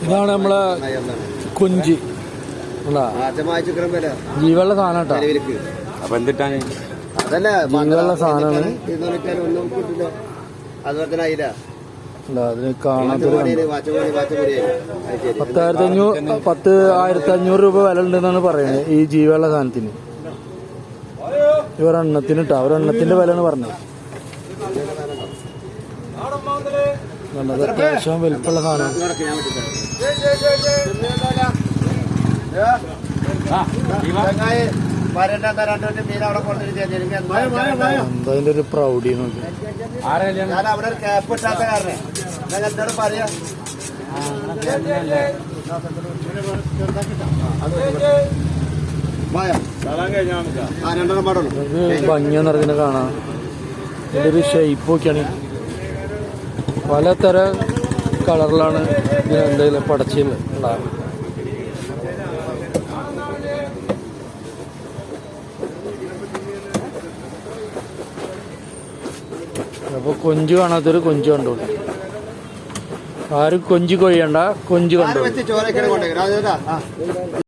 ഇതാണ് നമ്മളെ കൊഞ്ച് ജീവുള്ള സാധനം കേട്ടോ. അപ്പൊ എന്തിട്ടാണ് ജീവുള്ള സാധനമാണ്. അതിന് കാണാത്തൊരു 10,500 രൂപ വില ഉണ്ടെന്നാണ് പറയുന്നത് ഈ ജീവുള്ള സാധനത്തിന്. ഒരെണ്ണത്തിന് കേട്ടോ, ഒരെണ്ണത്തിന്റെ വിലയാണ് പറഞ്ഞത്. അത്യാവശ്യം വലുപ്പമുള്ള സാധനം. എന്തതിന്റെ ഒരു പ്രൗഢി നോക്കി. ഭംഗിയെന്ന് പറഞ്ഞതിനെ കാണാം. ഇതിന്റെ ഒരു ഷേപ്പ് നോക്കിയാണ്. പലതര കളറിലാണ് ഇതിന് എന്തെങ്കിലും പടച്ചിൽ ഉണ്ടാകും. അപ്പോൾ കൊഞ്ച് കാണാത്തൊരു കൊഞ്ച് കണ്ടോളൂ. ആരും കൊഞ്ച് കൊയ്യണ്ട, കൊഞ്ച് കണ്ടോളൂ.